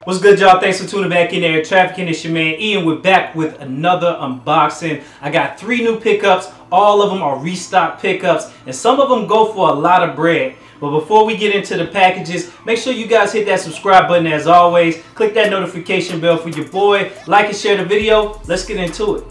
What's good, y'all? Thanks for tuning back in there. Trafficking, it's your man Ian. We're back with another unboxing. I got 3 new pickups. All of them are restock pickups, and some of them go for a lot of bread. But before we get into the packages, make sure you guys hit that subscribe button as always. Click that notification bell for your boy. Like and share the video. Let's get into it.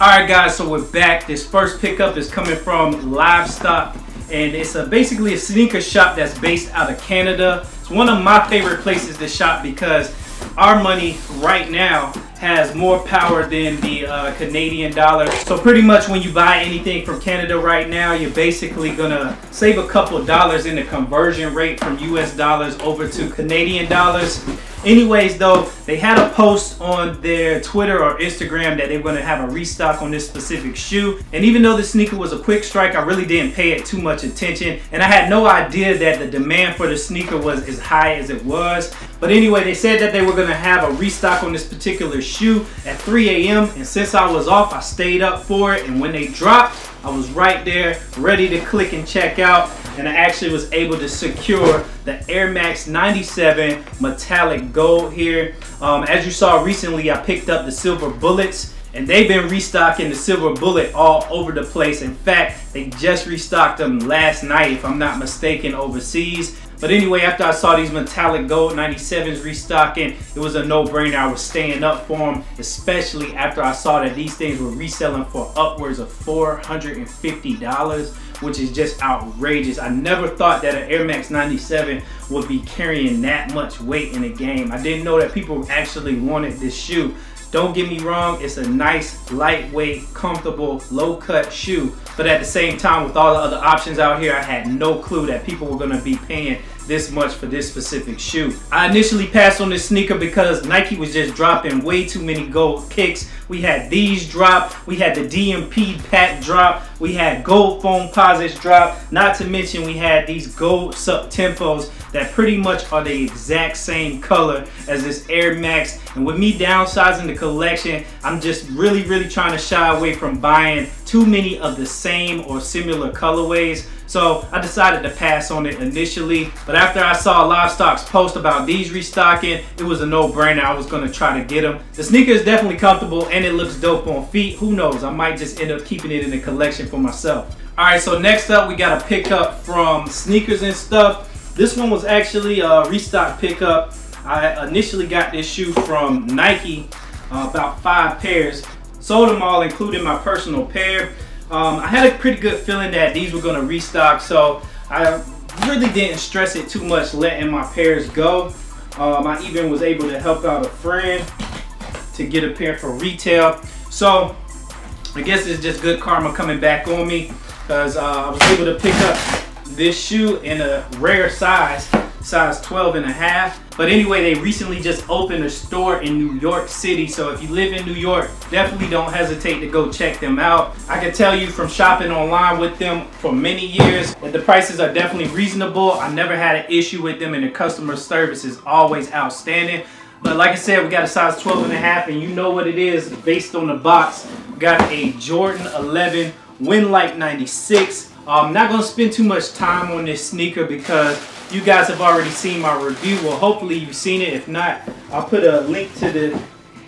Alright guys, so we're back. This first pickup is coming from Restock, and it's basically a sneaker shop that's based out of Canada. It's one of my favorite places to shop because our money right now has more power than the Canadian dollar. So pretty much when you buy anything from Canada right now, you're basically gonna save a couple of dollars in the conversion rate from US dollars over to Canadian dollars. Anyways though, they had a post on their Twitter or Instagram that they were gonna have a restock on this specific shoe. And even though the sneaker was a quick strike, I really didn't pay it too much attention. And I had no idea that the demand for the sneaker was as high as it was. But anyway, they said that they were gonna have a restock on this particular shoe at 3 a.m. And since I was off, I stayed up for it. And when they dropped, I was right there, ready to click and check out. And I actually was able to secure the Air Max 97 metallic gold here. As you saw recently, I picked up the silver bullets, and they've been restocking the silver bullet all over the place. In fact, they just restocked them last night, if I'm not mistaken, overseas. But anyway, after I saw these metallic gold 97s restocking, it was a no-brainer. I was staying up for them, especially after I saw that these things were reselling for upwards of $450, which is just outrageous. I never thought that an Air Max 97 would be carrying that much weight in the game. I didn't know that people actually wanted this shoe. Don't get me wrong, it's a nice, lightweight, comfortable, low-cut shoe. But at the same time, with all the other options out here, I had no clue that people were gonna be paying this much for this specific shoe. I initially passed on this sneaker because Nike was just dropping way too many gold kicks. We had these drop, we had the DMP pack drop, we had gold foam posits drop, not to mention we had these gold sub-tempos that pretty much are the exact same color as this Air Max. And with me downsizing the collection, I'm just really trying to shy away from buying too many of the same or similar colorways. So I decided to pass on it initially, but after I saw Restock's post about these restocking, it was a no-brainer. I was gonna try to get them. The sneaker is definitely comfortable and it looks dope on feet. Who knows, I might just end up keeping it in the collection for myself. All right, so next up we got a pickup from Sneakers and Stuff. This one was actually a restock pickup. I initially got this shoe from Nike, about 5 pairs. Sold them all, including my personal pair. I had a pretty good feeling that these were gonna restock, so I really didn't stress it too much letting my pairs go. I even was able to help out a friend to get a pair for retail. So I guess it's just good karma coming back on me, because I was able to pick up this shoe in a rare size 12.5. But anyway, they recently just opened a store in New York City, so if you live in New York, definitely don't hesitate to go check them out. I can tell you from shopping online with them for many years that the prices are definitely reasonable. I never had an issue with them, and the customer service is always outstanding. But like I said, we got a size 12.5, and you know what it is based on the box. We got a Jordan 11 Windlight 96. I'm not going to spend too much time on this sneaker because you guys have already seen my review. Well, hopefully you've seen it. If not, I'll put a link to the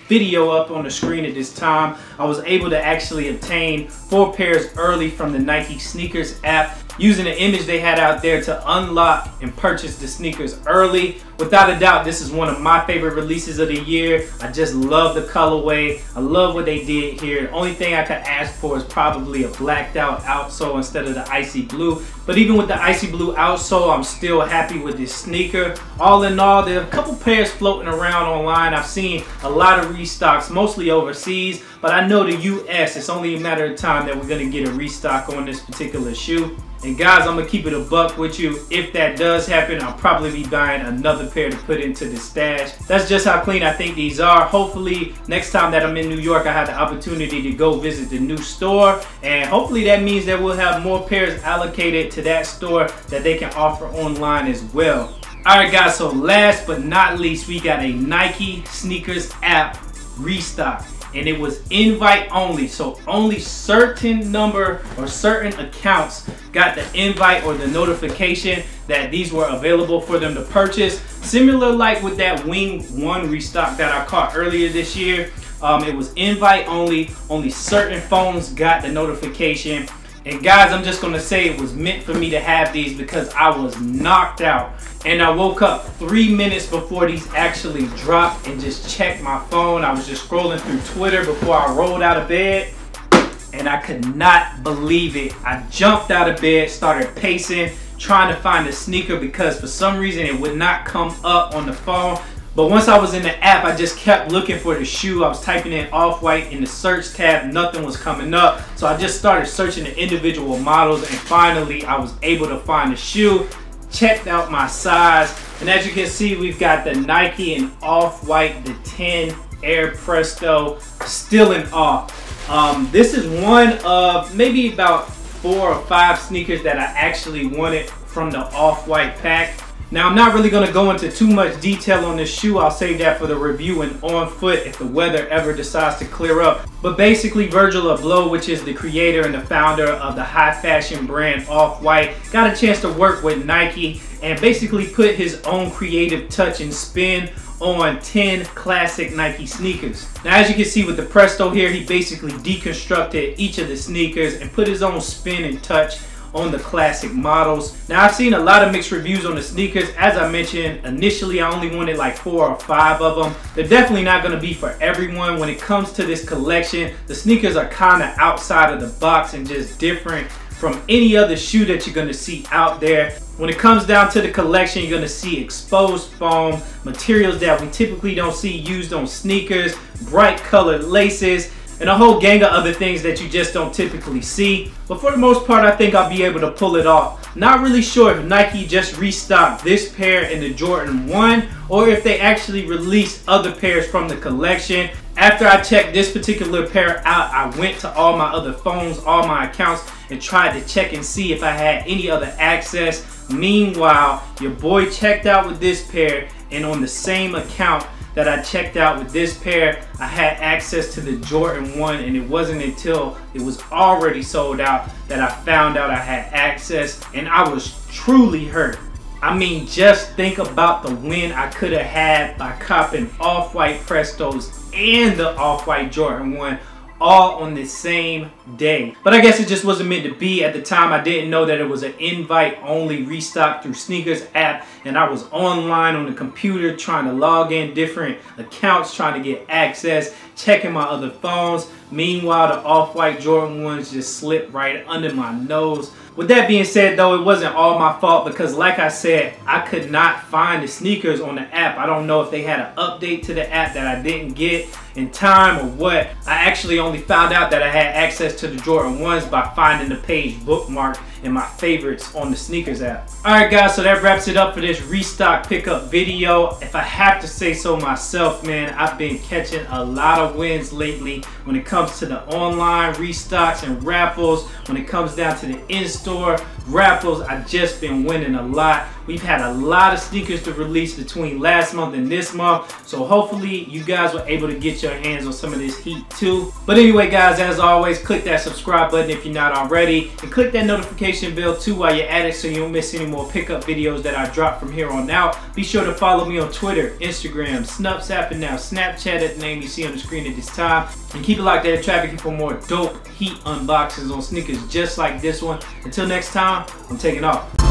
video up on the screen at this time. I was able to actually obtain 4 pairs early from the Nike Sneakers app, using the image they had out there to unlock and purchase the sneakers early. Without a doubt, this is one of my favorite releases of the year. I just love the colorway. I love what they did here. The only thing I could ask for is probably a blacked out outsole instead of the icy blue. But even with the icy blue outsole, I'm still happy with this sneaker. All in all, there are a couple pairs floating around online. I've seen a lot of restocks, mostly overseas, but I know the US, it's only a matter of time that we're gonna get a restock on this particular shoe. And guys, I'm gonna keep it a buck with you. If that does happen, I'll probably be buying another pair to put into the stash. That's just how clean I think these are. Hopefully, next time that I'm in New York, I have the opportunity to go visit the new store. And hopefully that means that we'll have more pairs allocated to that store that they can offer online as well. All right, guys, so last but not least, we got a Nike Sneakers app restock. and it was invite only. So only certain number or certain accounts got the invite or the notification that these were available for them to purchase. Similar like with that Wing 1 restock that I caught earlier this year. It was invite only. Only certain phones got the notification. And guys, I'm just gonna say it was meant for me to have these because I was knocked out. And I woke up 3 minutes before these actually dropped and just checked my phone. I was just scrolling through Twitter before I rolled out of bed, and I could not believe it. I jumped out of bed, started pacing, trying to find a sneaker because for some reason it would not come up on the phone. But once I was in the app, I just kept looking for the shoe. I was typing in Off-White in the search tab. Nothing was coming up. So I just started searching the individual models, and finally I was able to find the shoe. Checked out my size. And as you can see, we've got the Nike and Off-White, the 10 Air Presto, still in awe. This is one of maybe about 4 or 5 sneakers that I actually wanted from the Off-White pack. Now, I'm not really going to go into too much detail on this shoe. I'll save that for the review and on foot if the weather ever decides to clear up. But basically, Virgil Abloh, which is the creator and the founder of the high fashion brand Off-White, got a chance to work with Nike and basically put his own creative touch and spin on 10 classic Nike sneakers. Now, as you can see with the Presto here, he basically deconstructed each of the sneakers and put his own spin and touch on the classic models. Now, I've seen a lot of mixed reviews on the sneakers. As I mentioned, initially I only wanted like 4 or 5 of them. They're definitely not going to be for everyone. When it comes to this collection, the sneakers are kind of outside of the box and just different from any other shoe that you're going to see out there. When it comes down to the collection, you're going to see exposed foam, materials that we typically don't see used on sneakers, bright colored laces, and a whole gang of other things that you just don't typically see. But for the most part, I think I'll be able to pull it off. Not really sure if Nike just restocked this pair in the Jordan 1 or if they actually released other pairs from the collection. After I checked this particular pair out, I went to all my other phones, all my accounts, and tried to check and see if I had any other access. Meanwhile, your boy checked out with this pair, and on the same account that I checked out with this pair, I had access to the Jordan 1, and it wasn't until it was already sold out that I found out I had access, and I was truly hurt. I mean, just think about the win I could have had by copping Off-White Prestos and the Off-White Jordan 1 all on the same day. But I guess it just wasn't meant to be. At the time, I didn't know that it was an invite only restock through Sneakers app, and I was online on the computer trying to log in different accounts, trying to get access, checking my other phones. Meanwhile, the Off-White Jordan 1s just slipped right under my nose. With that being said, though, it wasn't all my fault because, like I said, I could not find the sneakers on the app. I don't know if they had an update to the app that I didn't get in time or what. I actually only found out that I had access to the Jordan 1s by finding the page bookmarked in my favorites on the Sneakers app. Alright guys, so that wraps it up for this restock pickup video. If I have to say so myself, man, I've been catching a lot of wins lately when it comes to the online restocks and raffles. When it comes down to the in-store raffles, I've just been winning a lot. We've had a lot of sneakers to release between last month and this month, so hopefully you guys were able to get your hands on some of this heat too. But anyway guys, as always, click that subscribe button if you're not already, and click that notification bell too while you're at it so you don't miss any more pickup videos that I drop from here on out. Be sure to follow me on Twitter, Instagram, Snapchat, and now Snapchat at the name you see on the screen at this time. And keep it locked there, trafficking for more dope heat unboxings on sneakers just like this one. Until next time, I'm taking off.